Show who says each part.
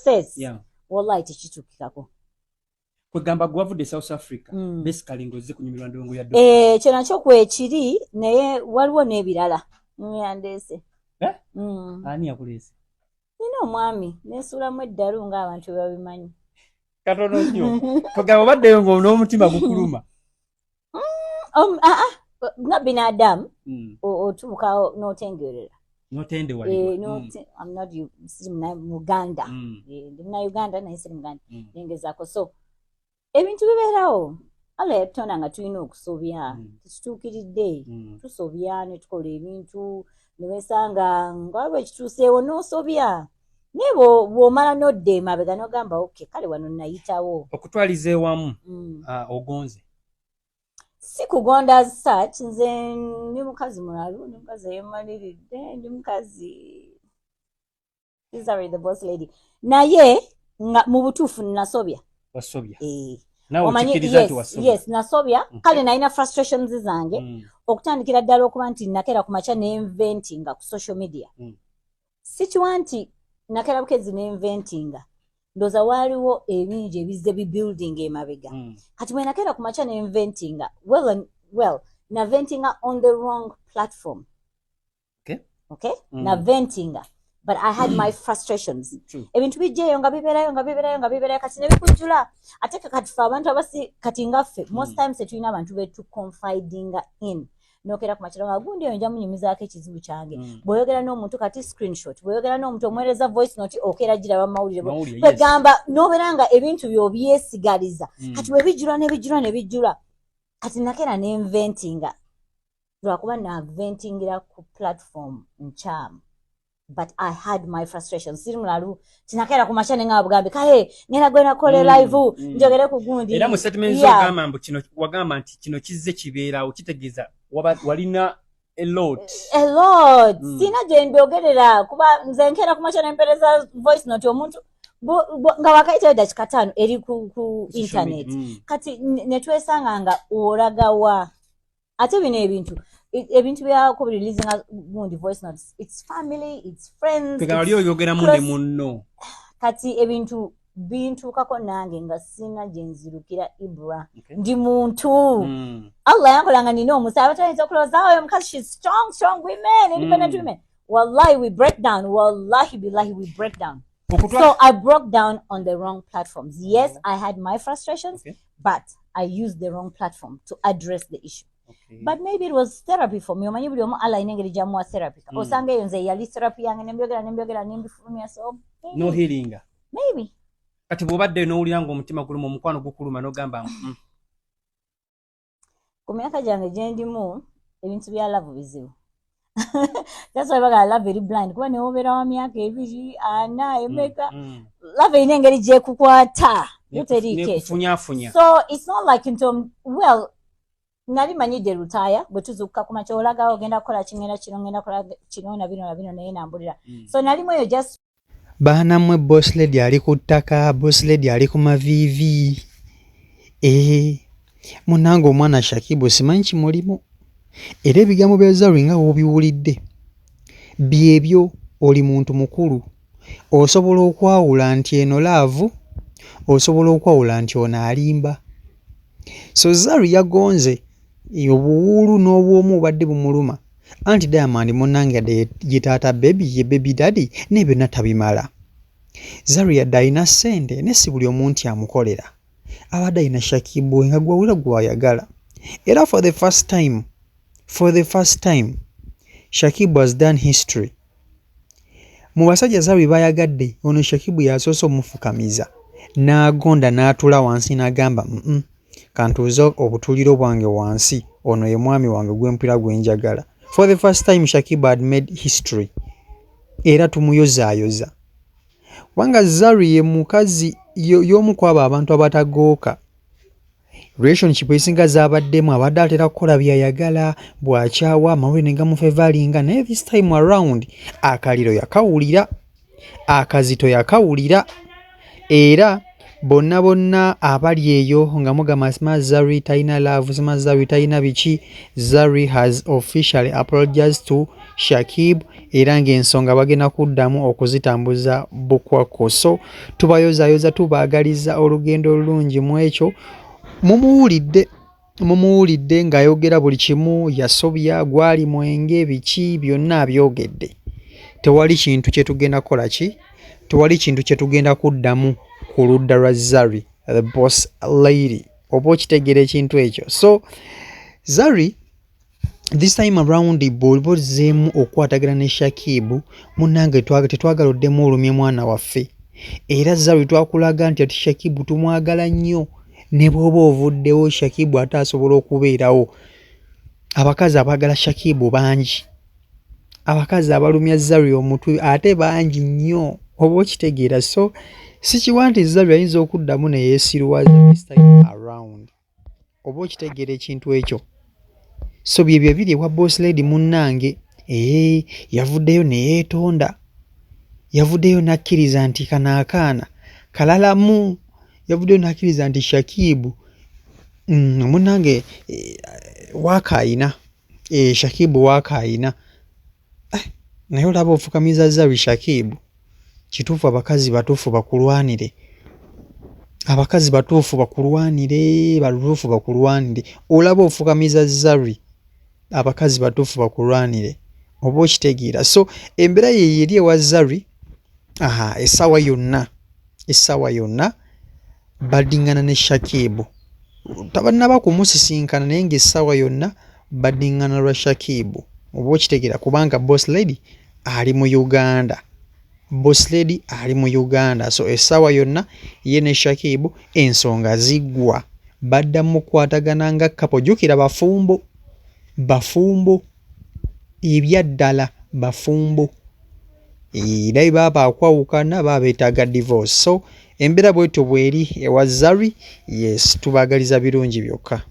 Speaker 1: success wallahi tekitukikako
Speaker 2: kwegamba gwavudde South Africa basically ngoze kunyumirwa ndongo ya
Speaker 1: kyo nakyo kwekiri naye waliwo n'ebirala yandeese
Speaker 2: ani yakuleese
Speaker 1: nina omwami nesuulamu eddalu ng'abantu babimanyi
Speaker 2: katono nnyo kwegamba baddeyo ng'omutima gukuluma
Speaker 1: nga binadamu otuuka n'otengerera I'm not Muganda ndi Uganda naye siri Muganda nengezaako so ebintu bibeerawo Allah yatonda nga tulina okusobya tekituukiridde tusobya ne tukola ebintu ne wesanga nga waliwo ekituuseewo n'osobya naye bw'omala n'odda emabega n'ogamba okay kale wano nayitawo
Speaker 2: okutwaliza ewamu ogonze
Speaker 1: si kugonda as such nze ndi mukazi mulalu ndi mukazi eyemaliridde ndi mukazi Zari the boss lady naye nga mu butuufu nasobya
Speaker 2: wasobya
Speaker 1: yes nasobya kale nalina frustrations zange okutandikira ddala okuba nti nakera ku makya ne-inventinga ku social media sikiwa nti nakera bukezi ne-inventinga ndoza waliwo ebingi ebizze bibuilding emabega kati bwe nakera ku makya ne-inventinga well na ventinga on the wrong platform okay na ventinga but I had my frustrations ebintu bijjeeyo nga bibeerayo kati ne bikujjula ate kati fe abantu abasi kati ngaffe most times tulina abantu betu confidinga in nokera ku makiro nga gundi nja munyumizaako ekizibu kyange bw'oyogera n'omuntu kati screenshot bw'oyogera n'omuntu omuweereza voice note okera giraba mawulire kwegamba n'obeera nga ebintu by'obyesigaliza kati bwe bijjula kati nakera n'inventinga lwakuba naventingira ku platform nkyamu but I had my frustrations siri mulalu tinakera ku machane nga bugambe kale ngena gwena kole live njogere ku gundi
Speaker 2: era mu statement zogamba mbu kino wagamba nti kino kizze kibeera okitegeeza walina a lot sina je ndyogerera kuba nze nkera ku machane mpereza voice note omuntu nga wakaita dakika 5 eri ku internet kati netwesanga nga olagawa ate bino ebintu byako releasing gundi voice notes it's family it's friends kali oyogera munne munno
Speaker 1: kati ebintu bintukako nange nga sina jenzirukira Ibra ndi muntu Allah yankolanga nina omusaba tayinza okuloza oyo mukazi she's strong women independent women wallahi we break down wallahi billahi we break down so I broke down on the wrong platforms yes I had my frustrations but I used the wrong platform to address the issue but maybe it was therapy for me omanyi buli omu ala inengeri jamu wa therapy osanga eyo nze yali therapy yange nembyogerera nembifulumya so
Speaker 2: no healing
Speaker 1: maybe
Speaker 2: kati bw'obadde n'owulira ng'omutima guluma omukwano gukuluma n'ogamba
Speaker 1: ku myaka gyange gye ndimu ebintu bya love bizibu that's why bagala love eri blind kuba newobeera wa myaka 2 4 emeka love erina engeri gyekukwata
Speaker 2: nekufunyafunya
Speaker 1: so it's not like into well nali manyide lutaya bwe tuzuka ku makya olaga ogenda kukola kingenda kino ngenda kola kino na bino naye nambulira so nali mweyo just
Speaker 3: baana mmwe boss lady ali ku ttaka boss lady ali ku mavivi munange omwana Shakibu simanyi kimulimu era ebigambo bya Zari nga wobiwulidde byebyo oli muntu mukulu osobola okwawula nti eno laavu osobola okwawula nti ono alimba so Zari yagonze obuwuulu n'obwomu obadde bumuluma anti Diamond munange ye taata baby ye baby daddy ne byonna tabimala Zari yadde alina ssente ne si buli omuntu amukolera abadde alina Shakibu nga gwawula gwayagala era for the first time Shakibu has done history mu basajja Zari bayagadde ono Shakibu yasoose omufukamiza n'agonda n'atula wansi n'agamba kantuuze obutuliro bwange wansi ono ye mwami wange gwempira gwenjagala for the first time Shakibu had made history era tumuyozaayoza wanga Zari ye mukazi y'omu kwabo abantu abatagooka relationship esinga zaabaddemu abadde atera kukola byayagala bwakyawa amawulire ne gamufevalinga naye this time around akaliro yakawulira akazito yakawulira era bonna abali eyo nga mugamba Smart Zari talina love, Smart Zari talina biki. Zari has officially apologized to Shakib era ng'ensonga bagenda kuddamu okuzitambuza bukwakko. So tubayozayoza tubaagaliza olugendo olulungi mu ekyo. Mumuwulidde ng'ayogera buli kimu, yasobya, gwali mwenge, biki byonna abyogedde. Tewali kintu kye tugenda kukola ki? Tewali kintu kye tugenda kuddamu ku ludda lwa Zari, the boss lady. Oba okitegeera ekintu ekyo. So Zari this time around bw'oliba ozzeemu okukwatagana ne Shakibu, munnange tetwagala oddemu olumye mwana waffe. Era Zari twakulaga nti ati Shakibu tumwagala nnyo. Ne bw'oba ovuddewo Shakibu ate asobola okubeerawo. Abakazi abaagala Shakibu bangi. Abakazi abalumya Zari omutwe ate bangi nnyo. Oba okitegeera. So sikiwa nti Zari ayinza okuddamu ne yeesirwaza this time around. Oba okitegeera ekintu ekyo. So byebyo biri ewa boss lady munnange. Yavuddeyo ne yeetonda. Yavuddeyo n'akkiriza nti kanaakaana kalalamu. Yavuddeyo n'akkiriza nti Shakibu munnange waakaayina. Shakibu waakaayina. Naye olaba ofukamiza Zari Shakibu. Kituufu abakazi batuufu bakulwanire. Abakazi batuufu bakulwanire, batuufu bakulwanire. Olaba ofukamiza Zari. Abakazi batuufu bakulwanire. Oba okitegeera. So embeera ye eri ewa Zari. Essaawa yonna badingana ne Shakibu. Tabannaba kumusisinkana naye ng'essaawa yonna badingana lwa Shakibu. Oba okitegeera kubanga boss lady ali mu Uganda. So essaawa yonna ye ne Shakibu ensonga ziggwa. Baddamu kukwatagana nga kapo. Jjukira bafumbo. Ebyaddala bafumbo. Era baba akwawukana baba beetaaga divorce. So embeera bwetyo bweri ewa Zari. Yes, tubaagaliza birungi byokka.